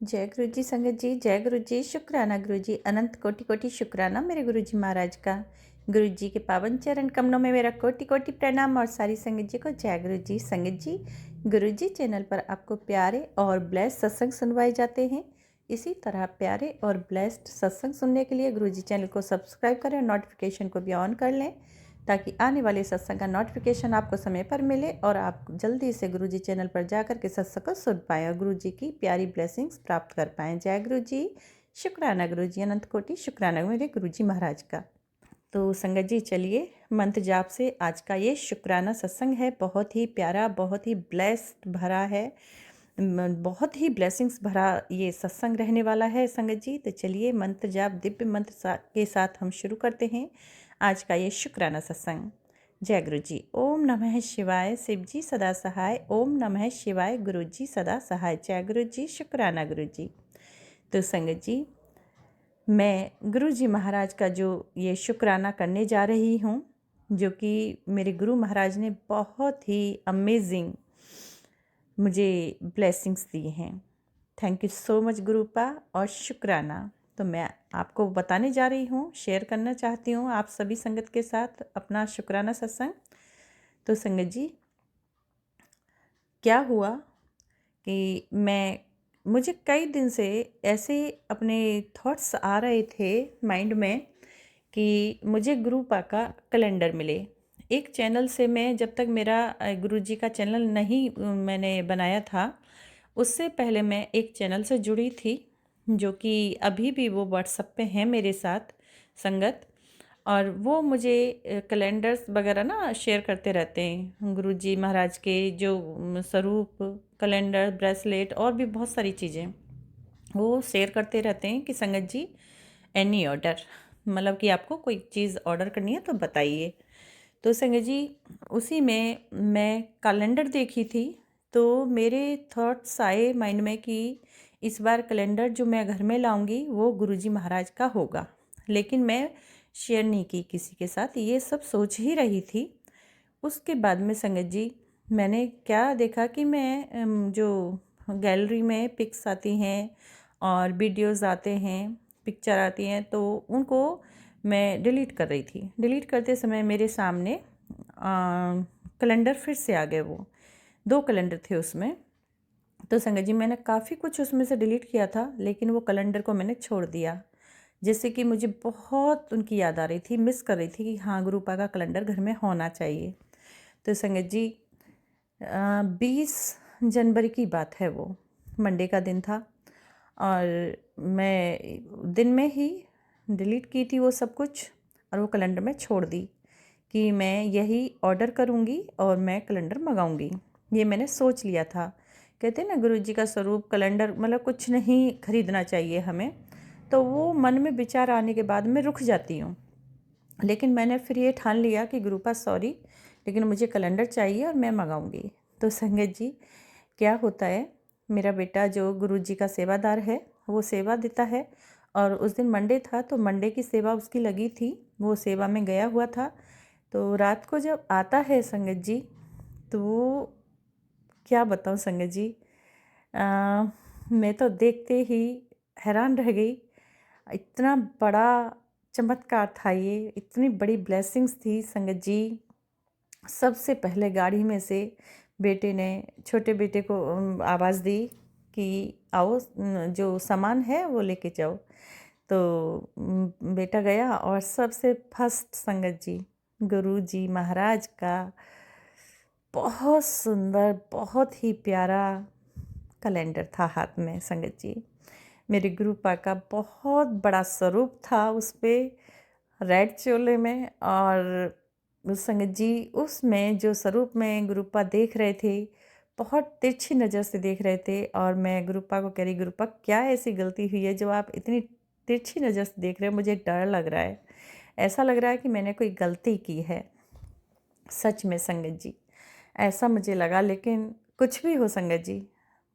जय गुरु जी संगत जी, जय गुरु जी, शुक्राना गुरु जी, अनंत कोटि कोटि शुक्राना मेरे गुरु जी महाराज का। गुरु जी के पावन चरण कमलों में मेरा कोटि कोटि प्रणाम और सारी संगत जी को जय गुरु जी। संगत जी, गुरु जी चैनल पर आपको प्यारे और ब्लेस्ड सत्संग सुनवाए जाते हैं। इसी तरह प्यारे और ब्लेस्ड सत्संग सुनने के लिए गुरु जी चैनल को सब्सक्राइब करें और नोटिफिकेशन को भी ऑन कर लें, ताकि आने वाले सत्संग का नोटिफिकेशन आपको समय पर मिले और आप जल्दी से गुरु जी चैनल पर जाकर के सत्संग को सुन पाएँ और गुरु जी की प्यारी ब्लेसिंग्स प्राप्त कर पाएँ। जय गुरु जी, शुक्राना गुरु जी, अनंत कोटि शुक्राना मेरे गुरु जी महाराज का। तो संगत जी चलिए मंत्र जाप से आज का ये शुक्राना सत्संग है, बहुत ही प्यारा, बहुत ही ब्लेस्ड भरा है, बहुत ही ब्लेसिंग्स भरा ये सत्संग रहने वाला है संगत जी। तो चलिए मंत्र जाप दिव्य मंत्र के साथ हम शुरू करते हैं आज का ये शुक्राना सत्संग। जय गुरु जी। ओम नमः शिवाय, शिव जी सदा सहाय। ओम नमः शिवाय, गुरु जी सदा सहाय। जय गुरु जी, शुक्राना गुरु जी। तो संगत जी, मैं गुरु जी महाराज का जो ये शुक्राना करने जा रही हूँ, जो कि मेरे गुरु महाराज ने बहुत ही अमेजिंग मुझे ब्लेसिंग्स दी हैं। थैंक यू सो मच गुरुपा और शुक्राना। तो मैं आपको बताने जा रही हूँ, शेयर करना चाहती हूँ आप सभी संगत के साथ अपना शुक्राना सत्संग। तो संगत जी, क्या हुआ कि मुझे कई दिन से ऐसे अपने थॉट्स आ रहे थे माइंड में कि मुझे गुरुपा का कैलेंडर मिले। एक चैनल से मैं जब तक मेरा गुरु जी का चैनल नहीं मैंने बनाया था, उससे पहले मैं एक चैनल से जुड़ी थी, जो कि अभी भी वो व्हाट्सएप पे हैं मेरे साथ संगत, और वो मुझे कैलेंडर्स वगैरह ना शेयर करते रहते हैं, गुरु जी महाराज के जो स्वरूप, कैलेंडर, ब्रेसलेट और भी बहुत सारी चीज़ें वो शेयर करते रहते हैं कि संगत जी एनी ऑर्डर, मतलब कि आपको कोई चीज़ ऑर्डर करनी है तो बताइए। तो संगत जी, उसी में मैं कैलेंडर देखी थी, तो मेरे थॉट्स आए माइंड में कि इस बार कैलेंडर जो मैं घर में लाऊंगी वो गुरुजी महाराज का होगा, लेकिन मैं शेयर नहीं की किसी के साथ, ये सब सोच ही रही थी। उसके बाद में संगत जी, मैंने क्या देखा कि मैं जो गैलरी में पिक्स आती हैं और वीडियोस आते हैं, पिक्चर आती हैं, तो उनको मैं डिलीट कर रही थी। डिलीट करते समय मेरे सामने कैलेंडर फिर से आ गए। वो 2 कैलेंडर थे उसमें। तो संगत जी, मैंने काफ़ी कुछ उसमें से डिलीट किया था, लेकिन वो कैलेंडर को मैंने छोड़ दिया। जैसे कि मुझे बहुत उनकी याद आ रही थी, मिस कर रही थी कि हाँ, गुरुपा का कैलेंडर घर में होना चाहिए। तो संगत जी, 20 जनवरी की बात है, वो मंडे का दिन था और मैं दिन में ही डिलीट की थी वो सब कुछ और वो कैलेंडर में छोड़ दी कि मैं यही ऑर्डर करूँगी और मैं कैलेंडर मंगाऊँगी। ये मैंने सोच लिया था। कहते हैं ना, गुरु जी का स्वरूप कैलेंडर, मतलब कुछ नहीं खरीदना चाहिए हमें। तो वो मन में विचार आने के बाद मैं रुक जाती हूँ, लेकिन मैंने फिर ये ठान लिया कि गुरुपा सॉरी, लेकिन मुझे कैलेंडर चाहिए और मैं मंगाऊँगी। तो संगत जी, क्या होता है, मेरा बेटा जो गुरु जी का सेवादार है, वो सेवा देता है, और उस दिन मंडे था तो मंडे की सेवा उसकी लगी थी, वो सेवा में गया हुआ था। तो रात को जब आता है संगत जी, तो क्या बताऊँ संगत जी, मैं तो देखते ही हैरान रह गई। इतना बड़ा चमत्कार था ये, इतनी बड़ी ब्लेसिंग्स थी संगत जी। सबसे पहले गाड़ी में से बेटे ने, छोटे बेटे को आवाज़ दी कि आओ, जो सामान है वो लेके जाओ। तो बेटा गया और सबसे फर्स्ट संगत जी, गुरु जी महाराज का बहुत सुंदर, बहुत ही प्यारा कैलेंडर था हाथ में संगत जी। मेरे गुरुपा का बहुत बड़ा स्वरूप था उस पे, रेड चोले में, और उस संगत जी उसमें जो स्वरूप में गुरुपा देख रहे थे, बहुत तिरछी नज़र से देख रहे थे। और मैं गुरुपा को कह रही, गुरुपा क्या ऐसी गलती हुई है जो आप इतनी तिरछी नज़र से देख रहे हो, मुझे डर लग रहा है, ऐसा लग रहा है कि मैंने कोई गलती की है। सच में संगत जी ऐसा मुझे लगा, लेकिन कुछ भी हो संगत जी,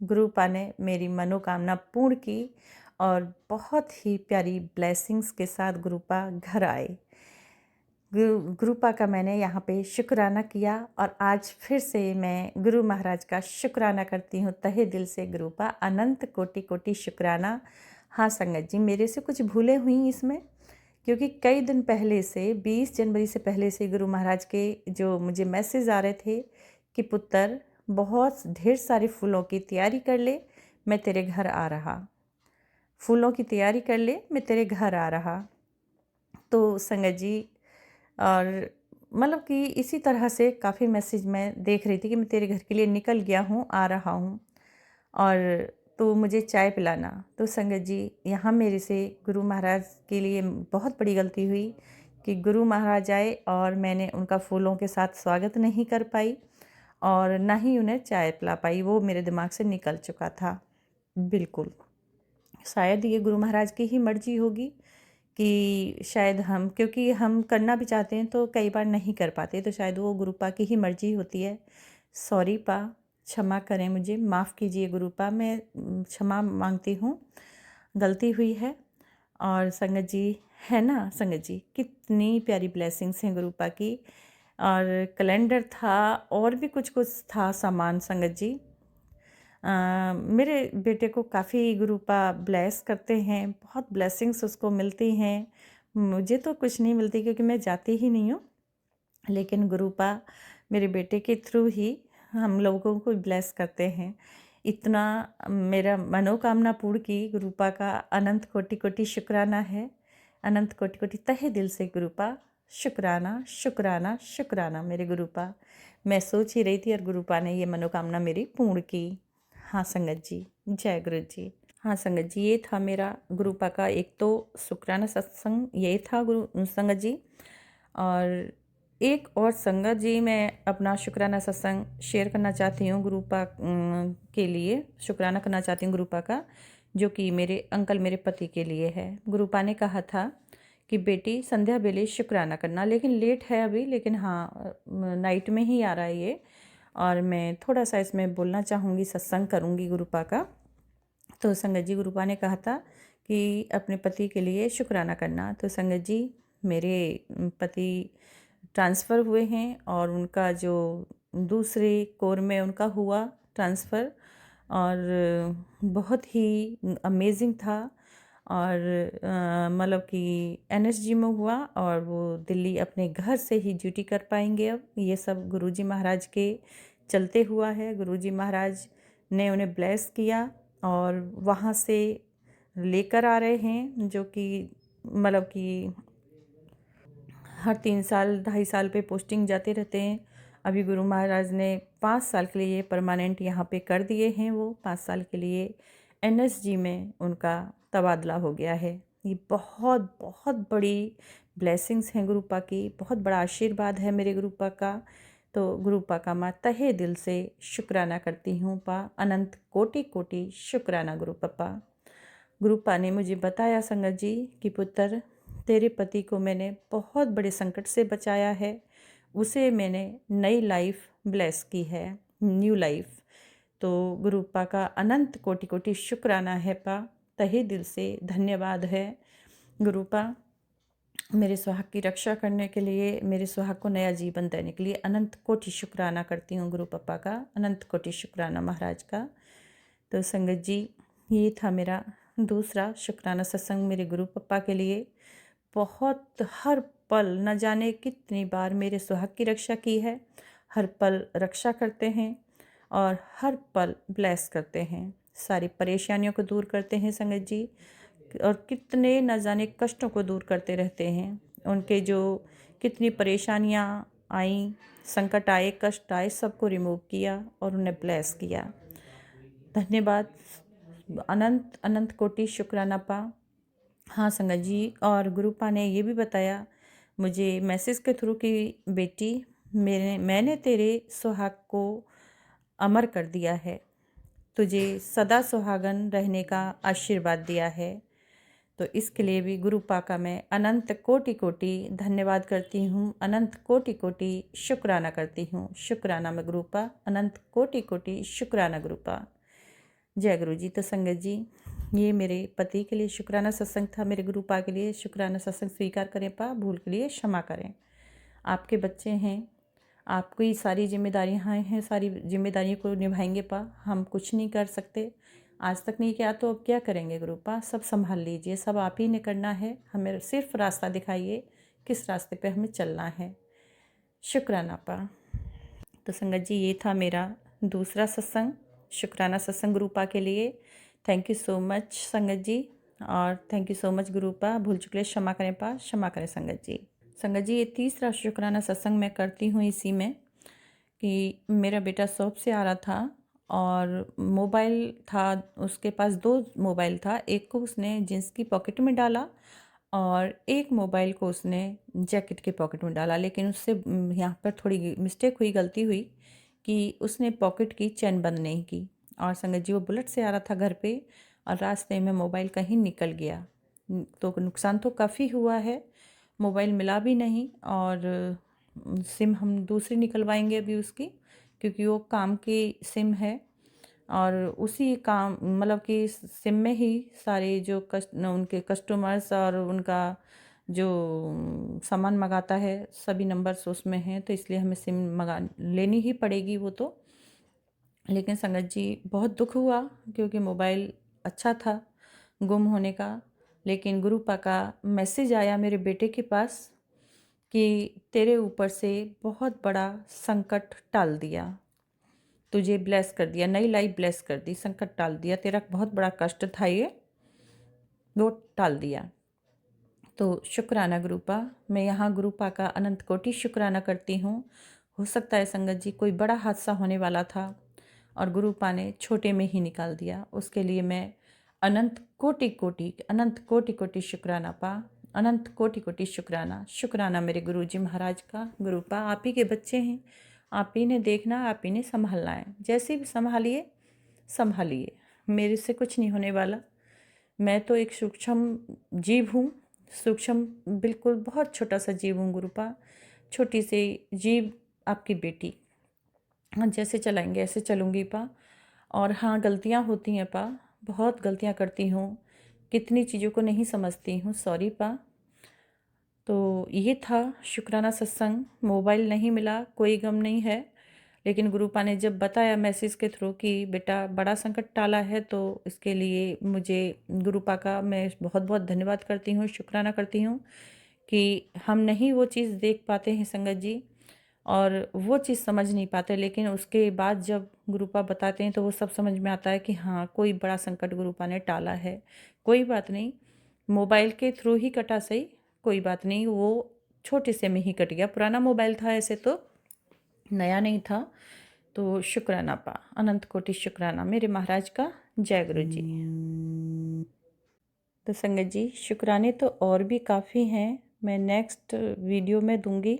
गुरुपा ने मेरी मनोकामना पूर्ण की और बहुत ही प्यारी ब्लेसिंग्स के साथ गुरुपा घर आए। गुरुपा का मैंने यहाँ पे शुक्राना किया और आज फिर से मैं गुरु महाराज का शुक्राना करती हूँ तहे दिल से। गुरुपा अनंत कोटि कोटि शुक्राना। हाँ संगत जी, मेरे से कुछ भूलें हुई इसमें, क्योंकि कई दिन पहले से 20 जनवरी से पहले से गुरु महाराज के जो मुझे मैसेज आ रहे थे कि पुत्र बहुत ढेर सारे फूलों की तैयारी कर ले, मैं तेरे घर आ रहा। फूलों की तैयारी कर ले, मैं तेरे घर आ रहा। तो संगत जी, और मतलब कि इसी तरह से काफ़ी मैसेज मैं देख रही थी कि मैं तेरे घर के लिए निकल गया हूँ, आ रहा हूँ, और तो मुझे चाय पिलाना। तो संगत जी, यहाँ मेरे से गुरु महाराज के लिए बहुत बड़ी गलती हुई कि गुरु महाराज आए और मैंने उनका फूलों के साथ स्वागत नहीं कर पाई और ना ही उन्हें चाय पिला पाई। वो मेरे दिमाग से निकल चुका था बिल्कुल। शायद ये गुरु महाराज की ही मर्जी होगी कि शायद हम, क्योंकि हम करना भी चाहते हैं तो कई बार नहीं कर पाते, तो शायद वो गुरुपा की ही मर्जी होती है। सॉरी पा, क्षमा करें, मुझे माफ़ कीजिए गुरुपा, मैं क्षमा मांगती हूँ, गलती हुई है। और संगत जी, है ना संगत जी, कितनी प्यारी ब्लेसिंग्स हैं गुरुपा की। और कैलेंडर था और भी कुछ कुछ था सामान संगत जी। मेरे बेटे को काफ़ी गुरुपा ब्लेस करते हैं, बहुत ब्लेसिंग्स उसको मिलती हैं। मुझे तो कुछ नहीं मिलती क्योंकि मैं जाती ही नहीं हूँ, लेकिन गुरुपा मेरे बेटे के थ्रू ही हम लोगों को ब्लेस करते हैं। इतना मेरा मनोकामना पूर्ण की गुरुपा का अनंत कोटि कोटि शुक्राना है। अनंत कोटि कोटि तहे दिल से गुरुपा, शुक्राना शुक्राना शुक्राना मेरे गुरुपा। मैं सोच ही रही थी और गुरुपा ने ये मनोकामना मेरी पूर्ण की। हाँ संगत जी, जय गुरु जी। हाँ संगत जी, ये था मेरा गुरुपा का एक तो शुक्राना सत्संग, ये था गुरु संगत जी। और एक और संगत जी, मैं अपना शुक्राना सत्संग शेयर करना चाहती हूँ गुरुपा के लिए। शुक्राना करना चाहती हूँ गुरुपा का, जो कि मेरे अंकल, मेरे पति के लिए है। गुरुपा ने कहा था कि बेटी संध्या बेले शुक्राना करना, लेकिन लेट है अभी, लेकिन हाँ नाइट में ही आ रहा है ये। और मैं थोड़ा सा इसमें बोलना चाहूँगी, सत्संग करूँगी गुरुपा का। तो संगत जी, गुरुपा ने कहा था कि अपने पति के लिए शुक्राना करना। तो संगत जी, मेरे पति ट्रांसफ़र हुए हैं और उनका जो दूसरे कोर में उनका हुआ ट्रांसफ़र, और बहुत ही अमेजिंग था। और मतलब कि एनएसजी में हुआ और वो दिल्ली अपने घर से ही ड्यूटी कर पाएंगे अब। ये सब गुरुजी महाराज के चलते हुआ है। गुरुजी महाराज ने उन्हें ब्लेस किया और वहाँ से लेकर आ रहे हैं, जो कि मतलब कि हर 3 साल 2.5 साल पे पोस्टिंग जाते रहते हैं। अभी गुरु महाराज ने 5 साल के लिए परमानेंट यहाँ पे कर दिए हैं। वो 5 साल के लिए एनएसजी में उनका तबादला हो गया है। ये बहुत बहुत बड़ी ब्लेसिंग्स हैं गुरुपा की, बहुत बड़ा आशीर्वाद है मेरे गुरुपा का। तो गुरुपा का मैं तहे दिल से शुक्राना करती हूँ पा। अनंत कोटि कोटि शुक्राना गुरुपा। गुरुपा ने मुझे बताया संगत जी कि पुत्र, तेरे पति को मैंने बहुत बड़े संकट से बचाया है, उसे मैंने नई लाइफ ब्लेस की है, न्यू लाइफ। तो गुरुपा का अनंत कोटि कोटि शुक्राना है पा, तहे दिल से धन्यवाद है गुरुपा। मेरे सुहाग की रक्षा करने के लिए, मेरे सुहाग को नया जीवन देने के लिए अनंत कोटि शुक्राना करती हूँ गुरु पप्पा का, अनंत कोटि शुक्राना महाराज का। तो संगत जी, ये था मेरा दूसरा शुक्राना सत्संग मेरे गुरु पप्पा के लिए। बहुत हर पल न जाने कितनी बार मेरे सुहाग की रक्षा की है। हर पल रक्षा करते हैं और हर पल ब्लेस करते हैं, सारी परेशानियों को दूर करते हैं संगत जी। और कितने न जाने कष्टों को दूर करते रहते हैं। उनके जो कितनी परेशानियाँ आई, संकट आए, कष्ट आए, सबको रिमूव किया और उन्हें ब्लेस किया। धन्यवाद, अनंत अनंत कोटि शुक्राना पा। हाँ संगत जी, और गुरुपा ने ये भी बताया मुझे मैसेज के थ्रू कि बेटी, मैंने तेरे सुहाग को अमर कर दिया है, तुझे सदा सुहागन रहने का आशीर्वाद दिया है। तो इसके लिए भी गुरुपा का मैं अनंत कोटि कोटि धन्यवाद करती हूँ, अनंत कोटि कोटि शुक्राना करती हूँ। शुक्राना में गुरुपा, अनंत कोटि कोटि शुक्राना गुरुपा। जय गुरु जी। तो संगत जी, ये मेरे पति के लिए शुक्राना सत्संग था, मेरे गुरुपा के लिए शुक्राना सत्संग स्वीकार करें पा, भूल के लिए क्षमा करें। आपके बच्चे हैं, आपकी सारी जिम्मेदारियाँ हैं, सारी जिम्मेदारियों को निभाएंगे पा। हम कुछ नहीं कर सकते, आज तक नहीं किया तो अब क्या करेंगे गुरुपा। सब संभाल लीजिए, सब आप ही ने करना है। हमें सिर्फ रास्ता दिखाइए, किस रास्ते पे हमें चलना है। शुक्राना पा। तो संगत जी, ये था मेरा दूसरा सत्संग, शुक्राना सत्संग गुरुपा के लिए। थैंक यू सो मच संगत जी, और थैंक यू सो मच गुरुपा। भूल चुके क्षमा करें पा, क्षमा करें संगत जी। संगत जी, ये तीसरा शुक्राना सत्संग मैं करती हूँ इसी में कि मेरा बेटा शॉप से आ रहा था और मोबाइल था उसके पास। दो मोबाइल था, एक को उसने जींस की पॉकेट में डाला और एक मोबाइल को उसने जैकेट के पॉकेट में डाला। लेकिन उससे यहाँ पर थोड़ी मिस्टेक हुई, गलती हुई कि उसने पॉकेट की चैन बंद नहीं की। और संगत जी, वो बुलेट से आ रहा था घर पे और रास्ते में मोबाइल कहीं निकल गया। तो नुकसान तो काफ़ी हुआ है, मोबाइल मिला भी नहीं। और सिम हम दूसरी निकलवाएंगे अभी उसकी, क्योंकि वो काम की सिम है और उसी काम मतलब कि सिम में ही सारे जो उनके कस्टमर्स और उनका जो सामान मंगाता है सभी नंबर्स उसमें हैं। तो इसलिए हमें सिम लेनी ही पड़ेगी वो तो। लेकिन संगत जी, बहुत दुख हुआ क्योंकि मोबाइल अच्छा था गुम होने का। लेकिन गुरुपा का मैसेज आया मेरे बेटे के पास कि तेरे ऊपर से बहुत बड़ा संकट टाल दिया, तुझे ब्लेस कर दिया, नई लाइफ ब्लेस कर दी, संकट टाल दिया, तेरा बहुत बड़ा कष्ट था ये, वो टाल दिया। तो शुक्राना गुरुपा। मैं यहाँ गुरुपा का अनंत कोटि शुक्राना करती हूँ। हो सकता है संगत जी कोई बड़ा हादसा होने वाला था और गुरुपा ने छोटे में ही निकाल दिया, उसके लिए मैं अनंत कोटि कोटि अनंत कोटि कोटि शुक्राना पा। अनंत कोटि कोटि शुक्राना। शुक्राना मेरे गुरु जी महाराज का। गुरुपा आप ही के बच्चे हैं, आप ही ने देखना, आप ही ने संभालना है। जैसे भी संभालिए संभालिए, मेरे से कुछ नहीं होने वाला। मैं तो एक सूक्ष्म जीव हूँ, सूक्ष्म बिल्कुल बहुत छोटा सा जीव हूँ गुरुपा। छोटी सी जीव, आपकी बेटी। हाँ, जैसे चलाएंगे ऐसे चलूँगी पा। और हाँ, गलतियाँ होती हैं पा, बहुत गलतियाँ करती हूँ, कितनी चीज़ों को नहीं समझती हूँ, सॉरी पा। तो ये था शुक्राना सत्संग। मोबाइल नहीं मिला, कोई गम नहीं है। लेकिन गुरुपा ने जब बताया मैसेज के थ्रू कि बेटा बड़ा संकट टाला है, तो इसके लिए मुझे गुरुपा का मैं बहुत बहुत धन्यवाद करती हूँ, शुक्राना करती हूँ कि हम नहीं वो चीज़ देख पाते हैं संगत जी, और वो चीज़ समझ नहीं पाते। लेकिन उसके बाद जब गुरुपा बताते हैं तो वो सब समझ में आता है कि हाँ, कोई बड़ा संकट गुरुपा ने टाला है। कोई बात नहीं, मोबाइल के थ्रू ही कटा सही, कोई बात नहीं, वो छोटे से में ही कट गया। पुराना मोबाइल था ऐसे तो, नया नहीं था। तो शुक्राना पा, अनंत कोटि शुक्राना मेरे महाराज का। जय गुरु जी। तो संगत जी, शुक्राने तो और भी काफ़ी हैं, मैं नेक्स्ट वीडियो में दूंगी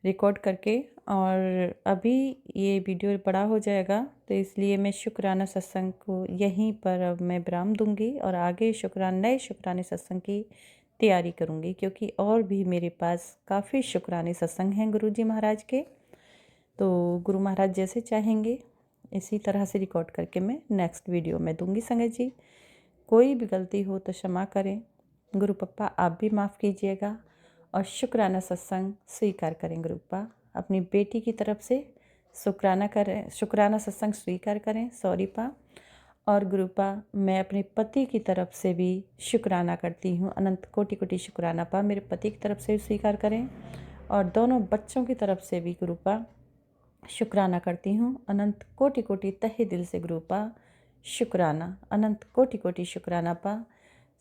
रिकॉर्ड करके। और अभी ये वीडियो बड़ा हो जाएगा तो इसलिए मैं शुक्राना सत्संग को यहीं पर अब मैं विराम दूंगी और आगे नए शुक्राने सत्संग की तैयारी करूंगी, क्योंकि और भी मेरे पास काफ़ी शुक्राने सत्संग हैं गुरु जी महाराज के। तो गुरु महाराज जैसे चाहेंगे इसी तरह से रिकॉर्ड करके मैं नेक्स्ट वीडियो में दूंगी संगत जी। कोई भी गलती हो तो क्षमा करें, गुरु पप्पा आप भी माफ़ कीजिएगा। और शुक्राना सत्संग स्वीकार करें गुरुपा, अपनी बेटी की तरफ से शुक्राना करें, शुक्राना सत्संग स्वीकार करें, सॉरी पा। और गुरुपा, मैं अपने पति की तरफ से भी शुक्राना करती हूँ, अनंत कोटि कोटि शुक्राना पा। मेरे पति की तरफ से भी स्वीकार करें और दोनों बच्चों की तरफ से भी गुरुपा शुक्राना करती हूँ, अनंत कोटि कोटि तहे दिल से गुरुपा शुक्राना, अनंत कोटि कोटि शुक्राना पा।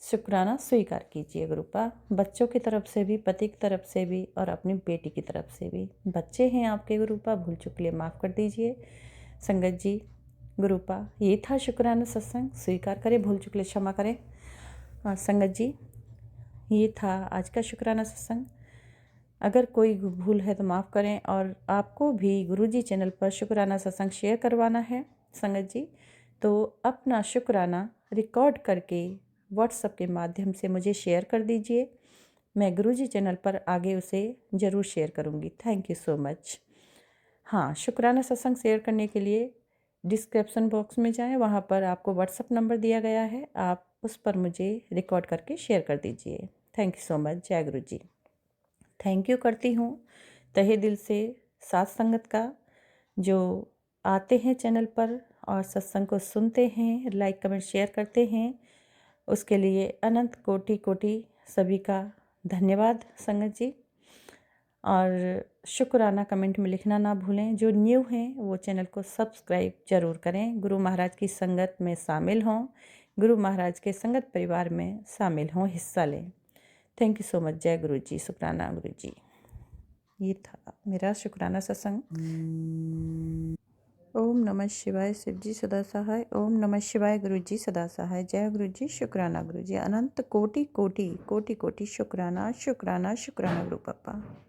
शुक्राना स्वीकार कीजिए गुरुपा, बच्चों की तरफ से भी, पति की तरफ से भी और अपनी बेटी की तरफ से भी। बच्चे हैं आपके गुरुपा, भूल चूक के लिए माफ़ कर दीजिए संगत जी। गुरुपा, ये था शुक्राना सत्संग, स्वीकार करें, भूल चूक के लिए क्षमा करें। और संगत जी, ये था आज का शुक्राना सत्संग। अगर कोई भूल है तो माफ़ करें। और आपको भी गुरुजी चैनल पर शुक्राना सत्संग शेयर करवाना है संगत जी, तो अपना शुक्राना रिकॉर्ड करके व्हाट्सएप के माध्यम से मुझे शेयर कर दीजिए। मैं गुरुजी चैनल पर आगे उसे ज़रूर शेयर करूँगी। Thank you so much. हाँ, शुक्राना सत्संग शेयर करने के लिए डिस्क्रिप्शन बॉक्स में जाएं, वहाँ पर आपको व्हाट्सएप नंबर दिया गया है, आप उस पर मुझे रिकॉर्ड करके शेयर कर दीजिए। Thank you so much. जय गुरु जी। थैंक यू करती हूँ तहे दिल से साथ संगत का, जो आते हैं चैनल पर और सत्संग को सुनते हैं, लाइक कमेंट शेयर करते हैं, उसके लिए अनंत कोटि कोटि सभी का धन्यवाद संगत जी। और शुक्राना कमेंट में लिखना ना भूलें। जो न्यू हैं वो चैनल को सब्सक्राइब जरूर करें। गुरु महाराज की संगत में शामिल हों, गुरु महाराज के संगत परिवार में शामिल हों, हिस्सा लें। Thank you so much. जय गुरु जी, शुक्राना गुरु जी। ये था मेरा शुक्राना सत्संग। ओम नमः शिवाय। शिव जी सदा सहाय। ओम नमः शिवाय। गुरु जी सदा सहाय। जय गुरु जी, शुक्राना गुरु जी। अनंत कोटि कोटि कोटि कोटि शुक्राना शुक्राना शुक्राना गुरु पापा।